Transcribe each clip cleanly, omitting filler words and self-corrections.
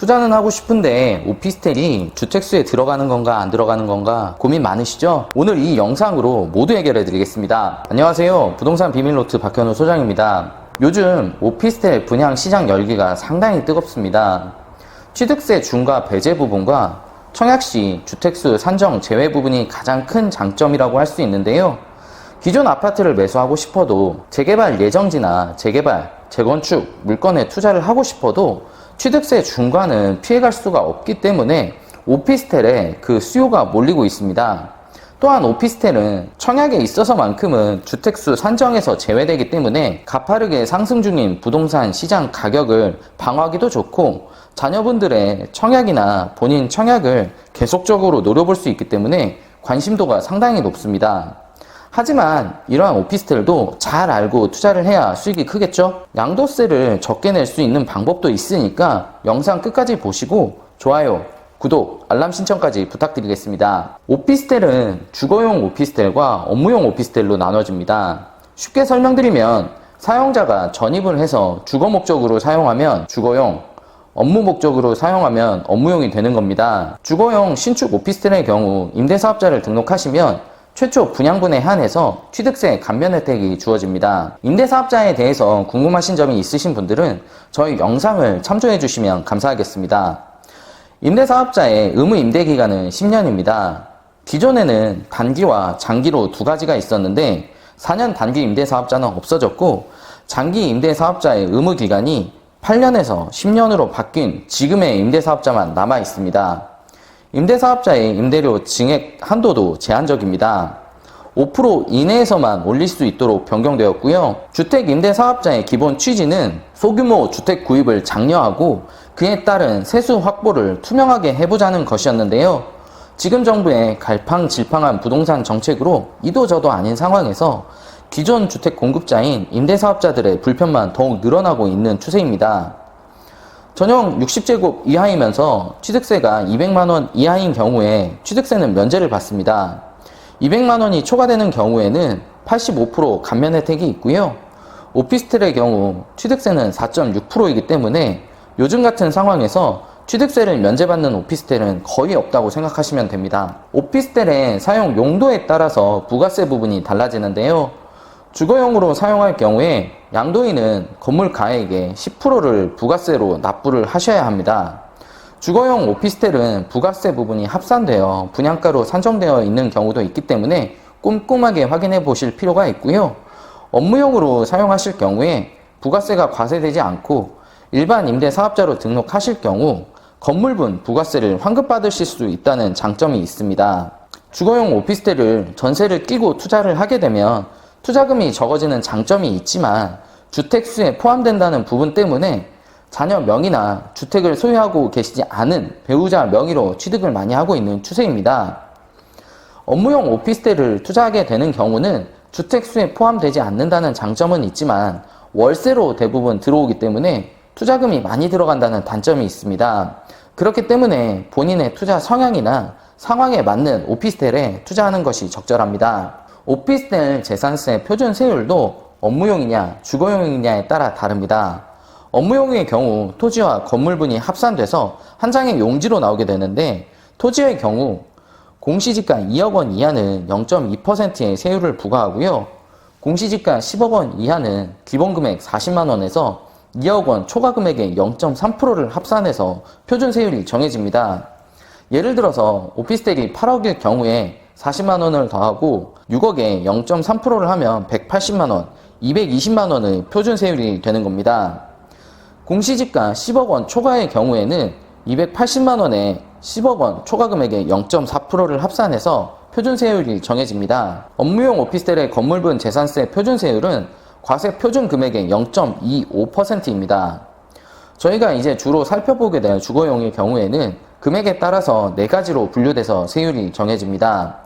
투자는 하고 싶은데 오피스텔이 주택수에 들어가는 건가 안 들어가는 건가 고민 많으시죠? 오늘 이 영상으로 모두 해결해 드리겠습니다. 안녕하세요. 부동산 비밀노트 박현우 소장입니다. 요즘 오피스텔 분양 시장 열기가 상당히 뜨겁습니다. 취득세 중과 배제 부분과 청약시 주택수 산정 제외 부분이 가장 큰 장점이라고 할 수 있는데요. 기존 아파트를 매수하고 싶어도 재개발 예정지나 재개발, 재건축, 물건에 투자를 하고 싶어도 취득세 중과는 피해갈 수가 없기 때문에 오피스텔에 그 수요가 몰리고 있습니다. 또한 오피스텔은 청약에 있어서만큼은 주택수 산정에서 제외되기 때문에 가파르게 상승 중인 부동산 시장 가격을 방어하기도 좋고 자녀분들의 청약이나 본인 청약을 계속적으로 노려볼 수 있기 때문에 관심도가 상당히 높습니다. 하지만 이러한 오피스텔도 잘 알고 투자를 해야 수익이 크겠죠? 양도세를 적게 낼 수 있는 방법도 있으니까 영상 끝까지 보시고 좋아요, 구독, 알람 신청까지 부탁드리겠습니다. 오피스텔은 주거용 오피스텔과 업무용 오피스텔로 나눠집니다. 쉽게 설명드리면 사용자가 전입을 해서 주거 목적으로 사용하면 주거용, 업무 목적으로 사용하면 업무용이 되는 겁니다. 주거용 신축 오피스텔의 경우 임대사업자를 등록하시면 최초 분양분에 한해서 취득세 감면 혜택이 주어집니다. 임대사업자에 대해서 궁금하신 점이 있으신 분들은 저희 영상을 참조해 주시면 감사하겠습니다. 임대사업자의 의무 임대기간은 10년입니다. 기존에는 단기와 장기로 두 가지가 있었는데 4년 단기 임대사업자는 없어졌고 장기 임대사업자의 의무기간이 8년에서 10년으로 바뀐 지금의 임대사업자만 남아 있습니다. 임대사업자의 임대료 증액 한도도 제한적입니다. 5% 이내에서만 올릴 수 있도록 변경되었고요. 주택임대사업자의 기본 취지는 소규모 주택 구입을 장려하고 그에 따른 세수 확보를 투명하게 해보자는 것이었는데요. 지금 정부의 갈팡질팡한 부동산 정책으로 이도저도 아닌 상황에서 기존 주택 공급자인 임대사업자들의 불편만 더욱 늘어나고 있는 추세입니다. 전용 60제곱 이하이면서 취득세가 200만원 이하인 경우에 취득세는 면제를 받습니다. 200만원이 초과되는 경우에는 85% 감면 혜택이 있고요. 오피스텔의 경우 취득세는 4.6%이기 때문에 요즘 같은 상황에서 취득세를 면제받는 오피스텔은 거의 없다고 생각하시면 됩니다. 오피스텔의 사용 용도에 따라서 부가세 부분이 달라지는데요. 주거용으로 사용할 경우에 양도인은 건물 가액의 10%를 부가세로 납부를 하셔야 합니다. 주거용 오피스텔은 부가세 부분이 합산되어 분양가로 산정되어 있는 경우도 있기 때문에 꼼꼼하게 확인해 보실 필요가 있고요. 업무용으로 사용하실 경우에 부가세가 과세되지 않고 일반 임대사업자로 등록하실 경우 건물분 부가세를 환급받으실 수 있다는 장점이 있습니다. 주거용 오피스텔을 전세를 끼고 투자를 하게 되면 투자금이 적어지는 장점이 있지만 주택수에 포함된다는 부분 때문에 자녀 명의나 주택을 소유하고 계시지 않은 배우자 명의로 취득을 많이 하고 있는 추세입니다. 업무용 오피스텔을 투자하게 되는 경우는 주택수에 포함되지 않는다는 장점은 있지만 월세로 대부분 들어오기 때문에 투자금이 많이 들어간다는 단점이 있습니다. 그렇기 때문에 본인의 투자 성향이나 상황에 맞는 오피스텔에 투자하는 것이 적절합니다. 오피스텔 재산세 표준 세율도 업무용이냐 주거용이냐에 따라 다릅니다. 업무용의 경우 토지와 건물분이 합산돼서 한 장의 용지로 나오게 되는데 토지의 경우 공시지가 2억 원 이하는 0.2%의 세율을 부과하고요. 공시지가 10억 원 이하는 기본금액 40만 원에서 2억 원 초과 금액의 0.3%를 합산해서 표준 세율이 정해집니다. 예를 들어서 오피스텔이 8억일 경우에 40만 원을 더하고 6억에 0.3%를 하면 180만 원, 220만 원의 표준 세율이 되는 겁니다. 공시지가 10억 원 초과의 경우에는 280만 원에 10억 원 초과 금액의 0.4%를 합산해서 표준 세율이 정해집니다. 업무용 오피스텔의 건물분 재산세 표준 세율은 과세 표준 금액의 0.25%입니다. 저희가 이제 주로 살펴보게 될 주거용의 경우에는 금액에 따라서 4가지로 분류돼서 세율이 정해집니다.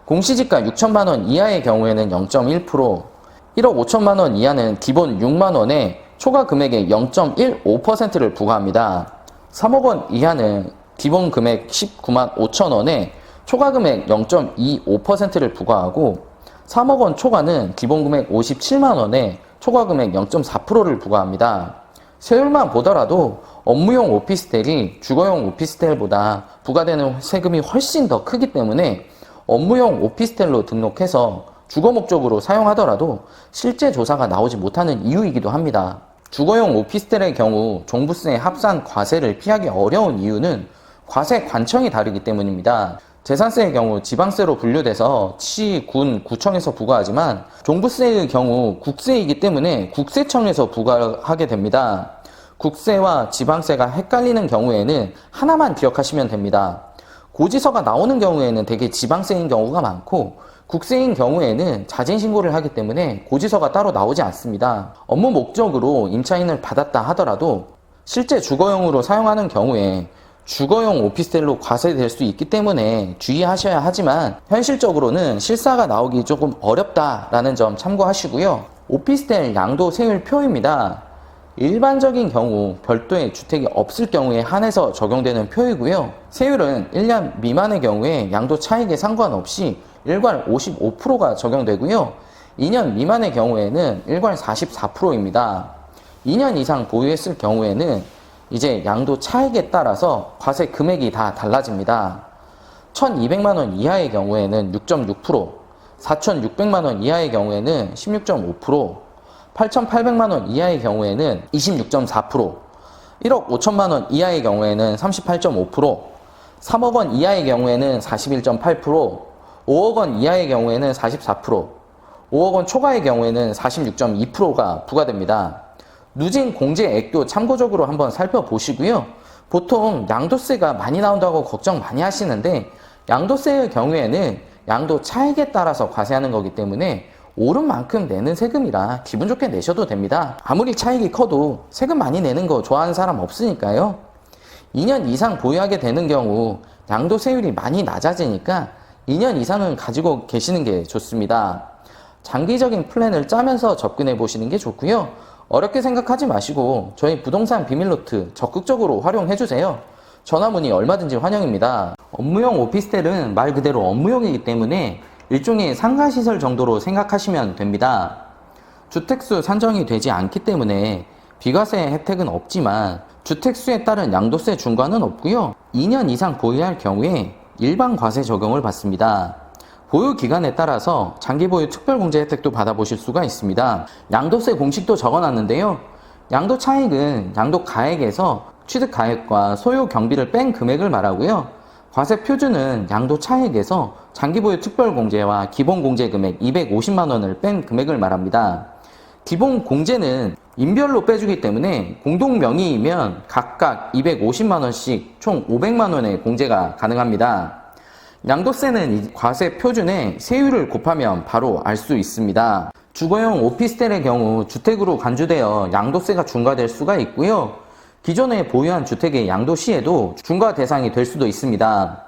공시지가 6천만 원 이하의 경우에는 0.1%, 1억 5천만 원 이하는 기본 6만 원에 초과 금액의 0.15%를 부과합니다. 3억 원 이하는 기본 금액 19만 5천 원에 초과 금액 0.25%를 부과하고 3억 원 초과는 기본 금액 57만 원에 초과 금액 0.4%를 부과합니다. 세율만 보더라도 업무용 오피스텔이 주거용 오피스텔보다 부과되는 세금이 훨씬 더 크기 때문에 업무용 오피스텔로 등록해서 주거 목적으로 사용하더라도 실제 조사가 나오지 못하는 이유이기도 합니다. 주거용 오피스텔의 경우 종부세 합산 과세를 피하기 어려운 이유는 과세 관청이 다르기 때문입니다. 재산세의 경우 지방세로 분류돼서 시, 군, 구청에서 부과하지만 종부세의 경우 국세이기 때문에 국세청에서 부과하게 됩니다. 국세와 지방세가 헷갈리는 경우에는 하나만 기억하시면 됩니다. 고지서가 나오는 경우에는 대개 지방세인 경우가 많고 국세인 경우에는 자진신고를 하기 때문에 고지서가 따로 나오지 않습니다. 업무 목적으로 임차인을 받았다 하더라도 실제 주거용으로 사용하는 경우에 주거용 오피스텔로 과세될 수 있기 때문에 주의하셔야 하지만 현실적으로는 실사가 나오기 조금 어렵다라는 점 참고하시고요. 오피스텔 양도 세율표입니다. 일반적인 경우 별도의 주택이 없을 경우에 한해서 적용되는 표이고요. 세율은 1년 미만의 경우에 양도 차익에 상관없이 일괄 55%가 적용되고요. 2년 미만의 경우에는 일괄 44%입니다. 2년 이상 보유했을 경우에는 이제 양도 차익에 따라서 과세 금액이 다 달라집니다. 1,200만원 이하의 경우에는 6.6%, 4,600만원 이하의 경우에는 16.5%, 8,800만원 이하의 경우에는 26.4%, 1억 5천만원 이하의 경우에는 38.5%, 3억 원 이하의 경우에는 41.8%, 5억 원 이하의 경우에는 44%, 5억 원 초과의 경우에는 46.2%가 부과됩니다. 누진 공제액도 참고적으로 한번 살펴보시고요. 보통 양도세가 많이 나온다고 걱정 많이 하시는데 양도세의 경우에는 양도 차익에 따라서 과세하는 거기 때문에 오른 만큼 내는 세금이라 기분 좋게 내셔도 됩니다. 아무리 차익이 커도 세금 많이 내는 거 좋아하는 사람 없으니까요. 2년 이상 보유하게 되는 경우 양도세율이 많이 낮아지니까 2년 이상은 가지고 계시는 게 좋습니다. 장기적인 플랜을 짜면서 접근해 보시는 게 좋고요. 어렵게 생각하지 마시고 저희 부동산 비밀노트 적극적으로 활용해 주세요. 전화 문의 얼마든지 환영입니다. 업무용 오피스텔은 말 그대로 업무용이기 때문에 일종의 상가시설 정도로 생각하시면 됩니다. 주택수 산정이 되지 않기 때문에 비과세 혜택은 없지만 주택수에 따른 양도세 중과는 없고요. 2년 이상 보유할 경우에 일반 과세 적용을 받습니다. 보유 기간에 따라서 장기 보유 특별공제 혜택도 받아보실 수가 있습니다. 양도세 공식도 적어놨는데요. 양도 차익은 양도 가액에서 취득 가액과 소요 경비를 뺀 금액을 말하고요. 과세 표준은 양도 차익에서 장기 보유 특별공제와 기본 공제 금액 250만 원을 뺀 금액을 말합니다. 기본 공제는 인별로 빼주기 때문에 공동 명의이면 각각 250만 원씩 총 500만 원의 공제가 가능합니다. 양도세는 이 과세 표준에 세율을 곱하면 바로 알 수 있습니다. 주거용 오피스텔의 경우 주택으로 간주되어 양도세가 중과될 수가 있고요. 기존에 보유한 주택의 양도 시에도 중과 대상이 될 수도 있습니다.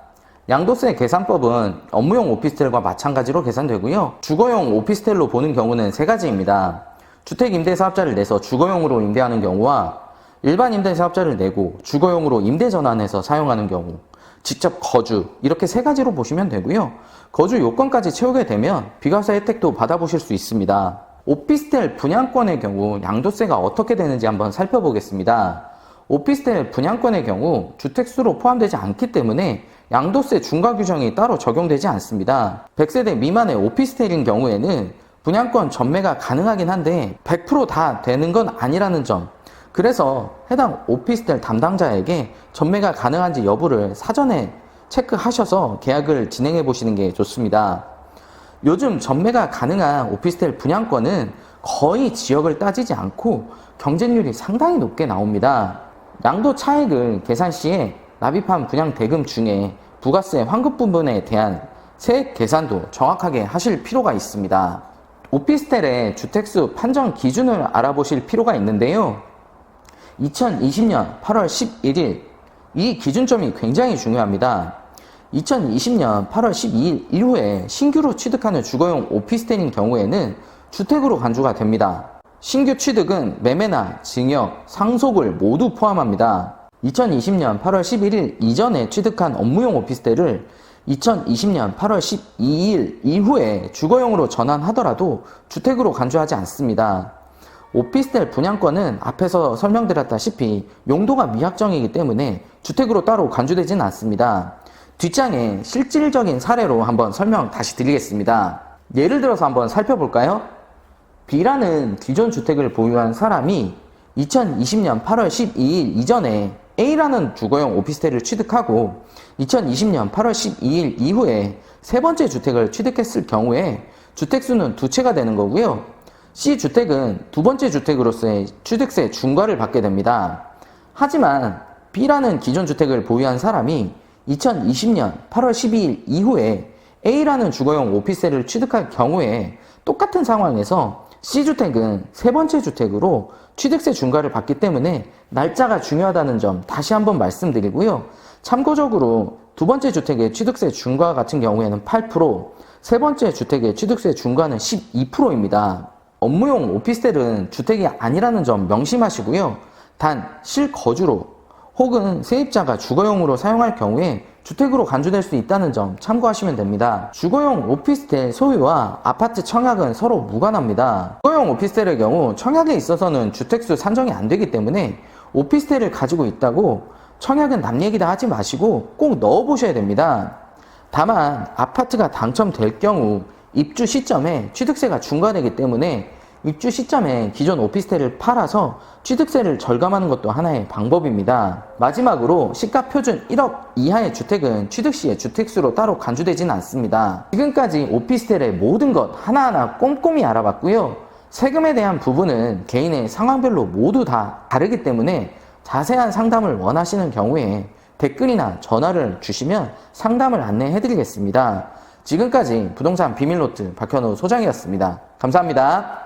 양도세 계산법은 업무용 오피스텔과 마찬가지로 계산되고요. 주거용 오피스텔로 보는 경우는 세 가지입니다. 주택임대사업자를 내서 주거용으로 임대하는 경우와 일반 임대사업자를 내고 주거용으로 임대 전환해서 사용하는 경우, 직접 거주, 이렇게 세 가지로 보시면 되고요. 거주 요건까지 채우게 되면 비과세 혜택도 받아보실 수 있습니다. 오피스텔 분양권의 경우 양도세가 어떻게 되는지 한번 살펴보겠습니다. 오피스텔 분양권의 경우 주택수로 포함되지 않기 때문에 양도세 중과 규정이 따로 적용되지 않습니다. 100세대 미만의 오피스텔인 경우에는 분양권 전매가 가능하긴 한데 100% 다 되는 건 아니라는 점, 그래서 해당 오피스텔 담당자에게 전매가 가능한지 여부를 사전에 체크하셔서 계약을 진행해 보시는 게 좋습니다. 요즘 전매가 가능한 오피스텔 분양권은 거의 지역을 따지지 않고 경쟁률이 상당히 높게 나옵니다. 양도 차익을 계산 시에 납입한 분양 대금 중에 부가세 환급 부분에 대한 세액 계산도 정확하게 하실 필요가 있습니다. 오피스텔의 주택수 판정 기준을 알아보실 필요가 있는데요. 2020년 8월 11일, 이 기준점이 굉장히 중요합니다. 2020년 8월 12일 이후에 신규로 취득하는 주거용 오피스텔인 경우에는 주택으로 간주가 됩니다. 신규 취득은 매매나 증여, 상속을 모두 포함합니다. 2020년 8월 11일 이전에 취득한 업무용 오피스텔을 2020년 8월 12일 이후에 주거용으로 전환하더라도 주택으로 간주하지 않습니다. 오피스텔 분양권은 앞에서 설명드렸다시피 용도가 미확정이기 때문에 주택으로 따로 간주되지는 않습니다. 뒷장에 실질적인 사례로 한번 설명 다시 드리겠습니다. 예를 들어서 한번 살펴볼까요? B라는 기존 주택을 보유한 사람이 2020년 8월 12일 이전에 A라는 주거용 오피스텔을 취득하고 2020년 8월 12일 이후에 세 번째 주택을 취득했을 경우에 주택수는 두 채가 되는 거고요. C주택은 두 번째 주택으로서의 취득세 중과를 받게 됩니다. 하지만 B라는 기존 주택을 보유한 사람이 2020년 8월 12일 이후에 A라는 주거용 오피스텔을 취득할 경우에 똑같은 상황에서 C주택은 세 번째 주택으로 취득세 중과를 받기 때문에 날짜가 중요하다는 점 다시 한번 말씀드리고요. 참고적으로 두 번째 주택의 취득세 중과 같은 경우에는 8%, 세 번째 주택의 취득세 중과는 12%입니다. 업무용 오피스텔은 주택이 아니라는 점 명심하시고요. 단 실거주로 혹은 세입자가 주거용으로 사용할 경우에 주택으로 간주될 수 있다는 점 참고하시면 됩니다. 주거용 오피스텔 소유와 아파트 청약은 서로 무관합니다. 주거용 오피스텔의 경우 청약에 있어서는 주택수 산정이 안 되기 때문에 오피스텔을 가지고 있다고 청약은 남 얘기다 하지 마시고 꼭 넣어 보셔야 됩니다. 다만 아파트가 당첨될 경우 입주 시점에 취득세가 중과되기 때문에 입주 시점에 기존 오피스텔을 팔아서 취득세를 절감하는 것도 하나의 방법입니다. 마지막으로 시가 표준 1억 이하의 주택은 취득 시에 주택수로 따로 간주되지는 않습니다. 지금까지 오피스텔의 모든 것 하나하나 꼼꼼히 알아봤고요. 세금에 대한 부분은 개인의 상황별로 모두 다 다르기 때문에 자세한 상담을 원하시는 경우에 댓글이나 전화를 주시면 상담을 안내해 드리겠습니다. 지금까지 부동산 비밀노트 박현우 소장이었습니다. 감사합니다.